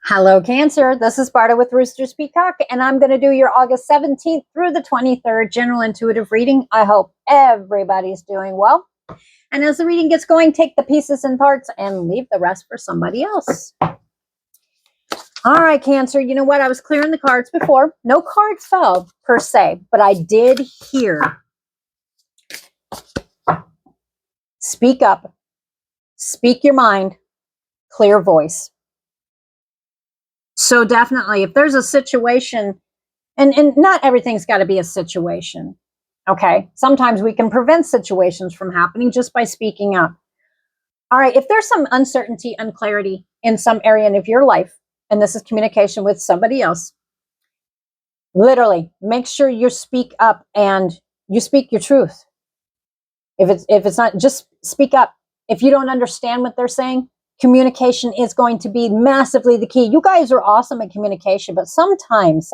Hello, Cancer. This is Barta with Roosters, Peacock, and I'm going to do your August 17th through the 23rd general intuitive reading. I hope everybody's doing well. And as the reading gets going, take the pieces and parts and leave the rest for somebody else. All right, Cancer. You know what? I was clearing the cards before. No card fell per se, but I did hear. Speak up. Speak your mind. Clear voice. So definitely, if there's a situation, and not everything's got to be a situation, okay? Sometimes we can prevent situations from happening just by speaking up. All right, if there's some uncertainty, unclarity in some area of your life, and this is communication with somebody else, literally make sure you speak up and you speak your truth. If it's not, just speak up. If you don't understand what they're saying, communication is going to be massively the key. You guys are awesome at communication, but sometimes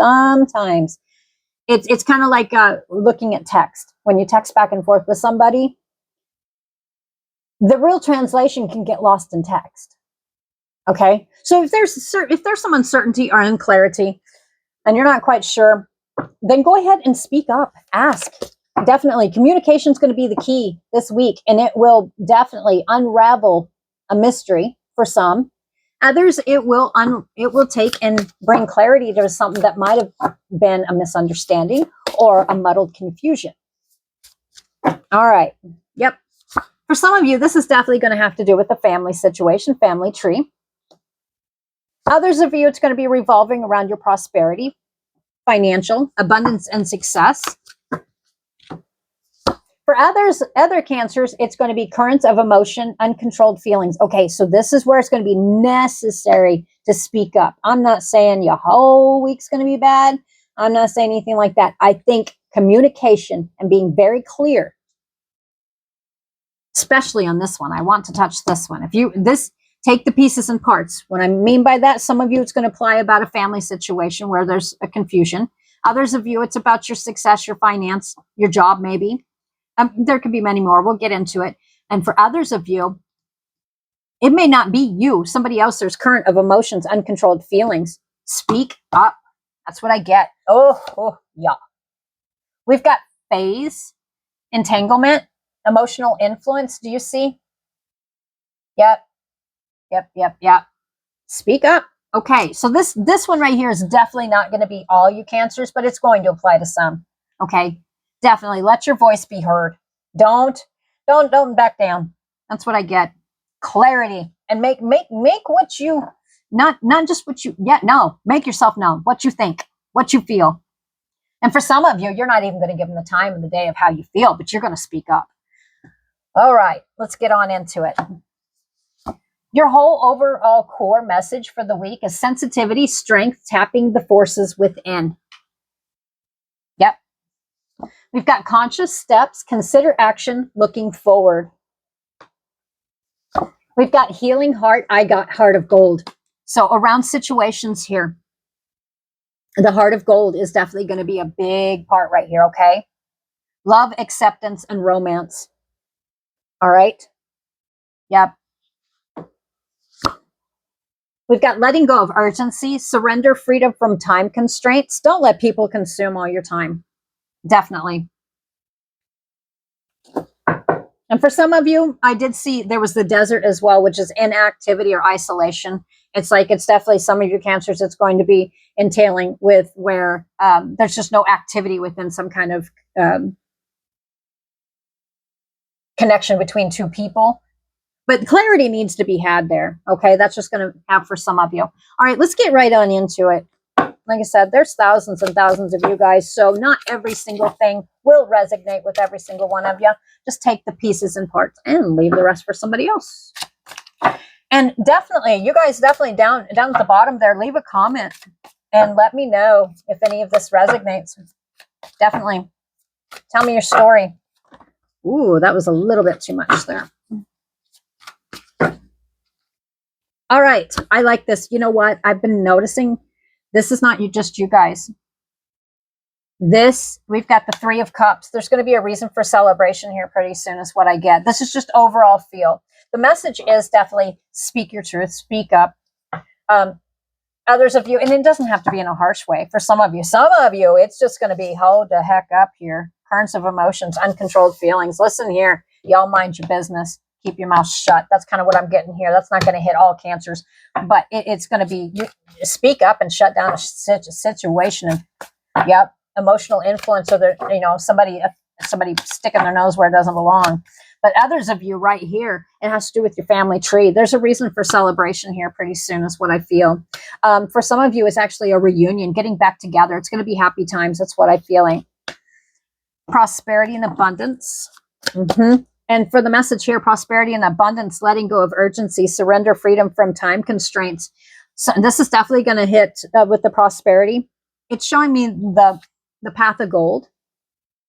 it's kind of like looking at text. When you text back and forth with somebody, the real translation can get lost in text. Okay, so if there's some uncertainty or unclarity, and you're not quite sure, then go ahead and speak up. Ask. Definitely, communication is going to be the key this week, and it will definitely unravel a mystery for some. Others, it will take and bring clarity to something that might have been a misunderstanding or a muddled confusion. All right. Yep. For some of you, this is definitely going to have to do with the family situation, family tree. Others of you, it's going to be revolving around your prosperity, financial, abundance, and success. For other cancers, it's going to be currents of emotion, uncontrolled feelings. Okay, so this is where it's going to be necessary to speak up. I'm not saying your whole week's going to be bad. I'm not saying anything like that. I think communication and being very clear, especially on this one. I want to touch this one. Take the pieces and parts. What I mean by that, some of you, it's going to apply about a family situation where there's a confusion. Others of you, it's about your success, your finance, your job, maybe. There could be many more. We'll get into it. And for others of you, it may not be you. Somebody else, there's current of emotions, uncontrolled feelings. Speak up. That's what I get. Oh, yeah. We've got phase, entanglement, emotional influence. Do you see? Yep. Speak up. Okay, so this one right here is definitely not going to be all you cancers, but it's going to apply to some. Okay. Definitely let your voice be heard. Don't back down. That's what I get. Clarity, and make what you not just what you make yourself known, what you think, what you feel. And for some of you, you're not even going to give them the time of the day of how you feel, but you're going to speak up. All right, let's get on into it. Your whole overall core message for the week is sensitivity, strength, tapping the forces within. Yep. We've got conscious steps, consider action, looking forward. We've got healing heart, I got heart of gold. So around situations here, the heart of gold is definitely going to be a big part right here, okay? Love, acceptance, and romance. All right? Yep. We've got letting go of urgency, surrender, freedom from time constraints. Don't let people consume all your time. Definitely. And for some of you, I did see there was the desert as well, which is inactivity or isolation. It's definitely some of your cancers it's going to be entailing with where there's just no activity within some kind of connection between two people. But clarity needs to be had there. Okay, that's just going to have for some of you. All right, let's get right on into it. Like I said, there's thousands and thousands of you guys, so not every single thing will resonate with every single one of you. Just take the pieces and parts and leave the rest for somebody else. And definitely, you guys definitely down at the bottom there, leave a comment and let me know if any of this resonates. Definitely. Tell me your story. Ooh, that was a little bit too much there. All right, I like this. You know what? I've been noticing this is not just you guys. We've got the Three of Cups. There's going to be a reason for celebration here pretty soon is what I get. This is just overall feel. The message is definitely speak your truth, speak up. Others of you, and it doesn't have to be in a harsh way. For some of you, it's just going to be, hold the heck up here. Currents of emotions, uncontrolled feelings. Listen here, y'all mind your business. Keep your mouth shut. That's kind of what I'm getting here. That's not going to hit all cancers, but it's going to be, you speak up and shut down a situation. And yep, emotional influence, or somebody sticking their nose where it doesn't belong. But others of you right here, it has to do with your family tree. There's a reason for celebration here pretty soon is what I feel. For some of you, it's actually a reunion, getting back together. It's going to be happy times. That's what I'm feeling. Prosperity and abundance. And for the message here, prosperity and abundance, letting go of urgency, surrender, freedom from time constraints. So this is definitely going to hit with the prosperity. It's showing me the path of gold.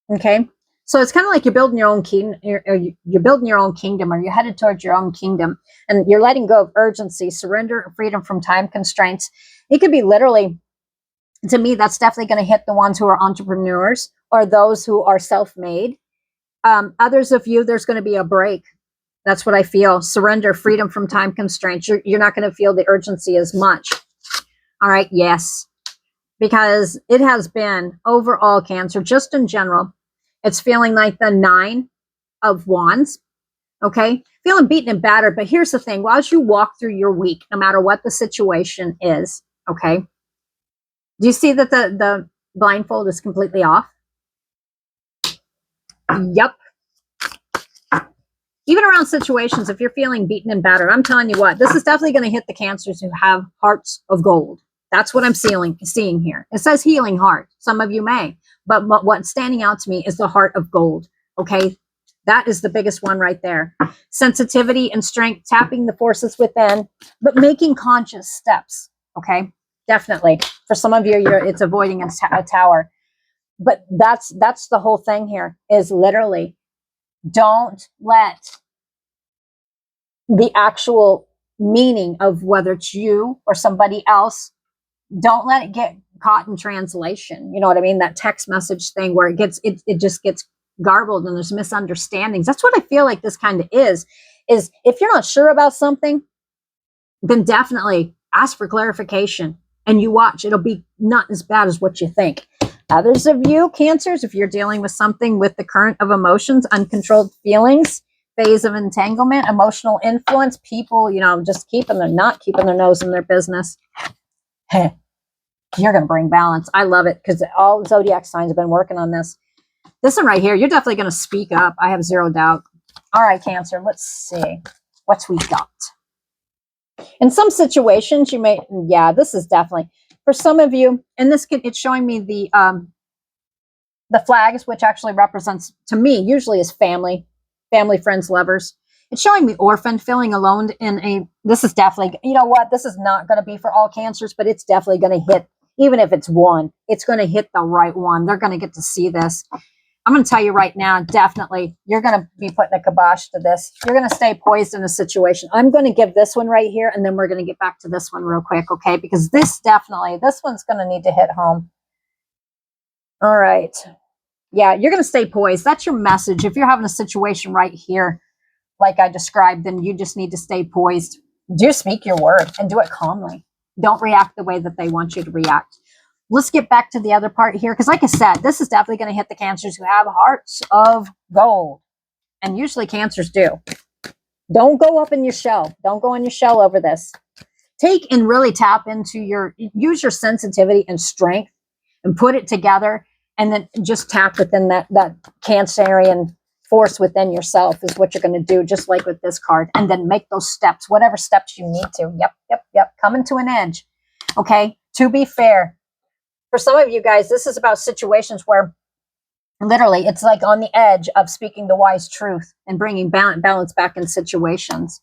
Okay. So it's kind of like you're building your own kingdom, you're building your own kingdom, or you're headed towards your own kingdom, and you're letting go of urgency, surrender, freedom from time constraints. It could be literally, to me, that's definitely going to hit the ones who are entrepreneurs or those who are self-made. Others of you, there's going to be a break. That's what I feel. Surrender, freedom from time constraints. You're not going to feel the urgency as much. All right. Yes. Because it has been overall Cancer, just in general. It's feeling like the 9 of Wands, okay? Feeling beaten and battered, but here's the thing. As you walk through your week, no matter what the situation is, okay? Do you see that the blindfold is completely off? Yep. Even around situations, if you're feeling beaten and battered, I'm telling you what, this is definitely going to hit the Cancers who have hearts of gold. That's what I'm seeing here. It says healing heart. Some of you may. But what's standing out to me is the heart of gold, okay? That is the biggest one right there. Sensitivity and strength, tapping the forces within, but making conscious steps, okay? Definitely. For some of you, it's avoiding a tower. But that's the whole thing here, is literally don't let the actual meaning of whether it's you or somebody else, don't let it get caught in translation. You know what I mean? That text message thing where it just gets garbled and there's misunderstandings. That's what I feel like this kind of is if you're not sure about something, then definitely ask for clarification and you watch. It'll be not as bad as what you think. Others of you, Cancers, if you're dealing with something with the current of emotions, uncontrolled feelings, phase of entanglement, emotional influence, people, just not keeping their nose in their business. You're going to bring balance. I love it because all zodiac signs have been working on this. This one right here, you're definitely going to speak up. I have zero doubt. All right, Cancer, let's see what we got. In some situations, you may, this is definitely, for some of you, and it's showing me the flags, which actually represents, to me, usually is family, friends, lovers. It's showing me orphan, feeling alone this is definitely, you know what, this is not going to be for all Cancers, but it's definitely going to hit, even if it's one, it's going to hit the right one. They're going to get to see this. I'm going to tell you right now, definitely, you're going to be putting a kibosh to this. You're going to stay poised in a situation. I'm going to give this one right here, and then we're going to get back to this one real quick, okay? Because this one's going to need to hit home. All right. Yeah, you're going to stay poised. That's your message. If you're having a situation right here, like I described, then you just need to stay poised. Do speak your word and do it calmly. Don't react the way that they want you to react. Let's get back to the other part here, because like I said, this is definitely going to hit the Cancers who have hearts of gold. And usually Cancers do. Don't go up in your shell. Don't go in your shell over this. Take and really tap into use your sensitivity and strength and put it together, and then just tap within that Cancerian force within yourself is what you're going to do, just like with this card. And then make those steps, whatever steps you need to. Yep. Coming to an edge. Okay. To be fair, for some of you guys, this is about situations where literally it's like on the edge of speaking the wise truth and bringing balance back in situations.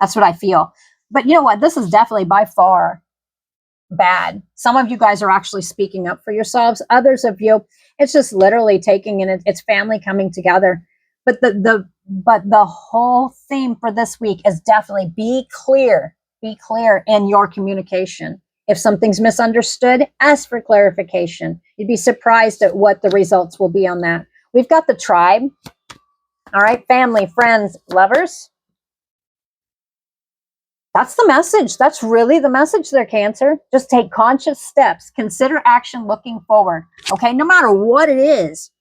That's what I feel. But you know what? This is definitely by far bad. Some of you guys are actually speaking up for yourselves. Others of you, it's just literally taking in it's family coming together. But the whole theme for this week is definitely be clear in your communication. If something's misunderstood, ask for clarification. You'd be surprised at what the results will be on that. We've got the tribe. All right, family, friends, lovers. That's the message. That's really the message there, Cancer. Just take conscious steps. Consider action looking forward. Okay, no matter what it is.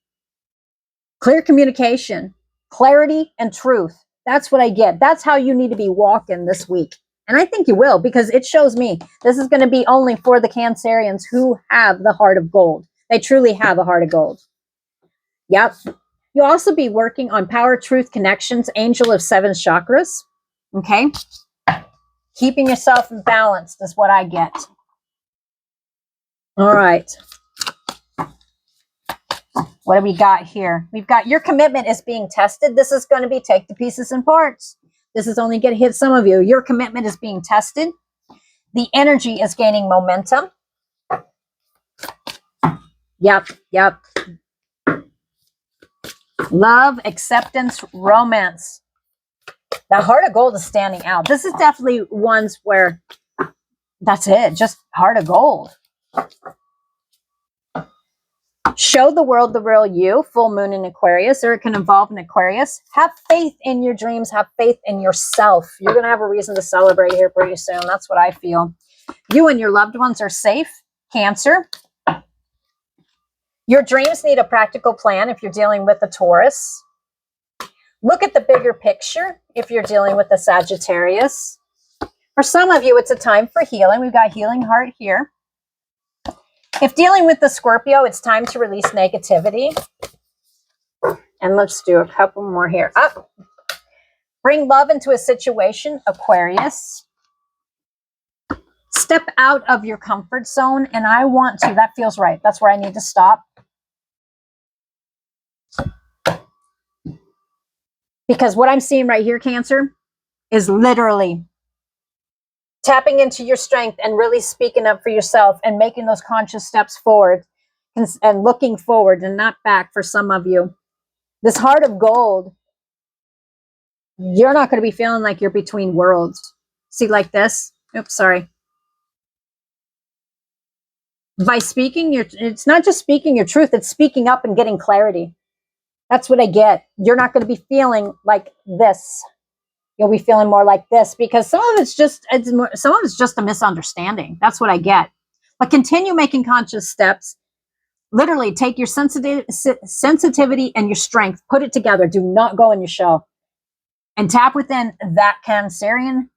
Clear communication, clarity, and truth. That's what I get. That's how you need to be walking this week. And I think you will, because it shows me this is going to be only for the Cancerians who have the heart of gold. They truly have a heart of gold. Yep. You'll also be working on power, truth, connections, angel of 7 chakras. Okay. Keeping yourself balanced is what I get. All right. What do we got here? We've got your commitment is being tested. This is going to be take the pieces and parts. This is only going to hit some of you. Your commitment is being tested. The energy is gaining momentum. Yep. Love, acceptance, romance. The heart of gold is standing out. This is definitely ones where that's it. Just heart of gold. Show the world the real you, full moon in Aquarius, or it can involve an Aquarius. Have faith in your dreams. Have faith in yourself. You're going to have a reason to celebrate here pretty soon. That's what I feel. You and your loved ones are safe, Cancer. Your dreams need a practical plan if you're dealing with a Taurus. Look at the bigger picture if you're dealing with a Sagittarius. For some of you, it's a time for healing. We've got healing heart here. If dealing with the Scorpio, it's time to release negativity. And let's do a couple more here. Up. Bring love into a situation, Aquarius. Step out of your comfort zone. And I want to, that feels right. That's where I need to stop. Because what I'm seeing right here, Cancer, is literally tapping into your strength and really speaking up for yourself and making those conscious steps forward and looking forward and not back for some of you. This heart of gold, you're not going to be feeling like you're between worlds. See, like this. Oops, sorry. By speaking it's not just speaking your truth, it's speaking up and getting clarity. That's what I get. You're not going to be feeling like this. You'll be feeling more like this, because some of it's just a misunderstanding. That's what I get. But continue making conscious steps. Literally take your sensitivity and your strength, put it together. Do not go in your shell. And tap within that Cancerian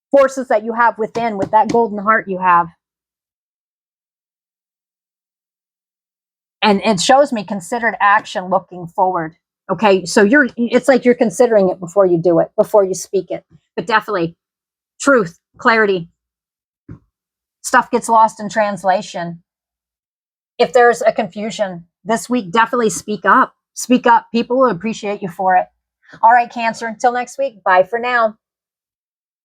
forces that you have within, with that golden heart you have. And it shows me considered action looking forward. Okay, so it's like you're considering it before you do it, before you speak it. But definitely, truth, clarity. Stuff gets lost in translation. If there's a confusion this week, definitely speak up. Speak up. People will appreciate you for it. All right, Cancer, until next week, bye for now.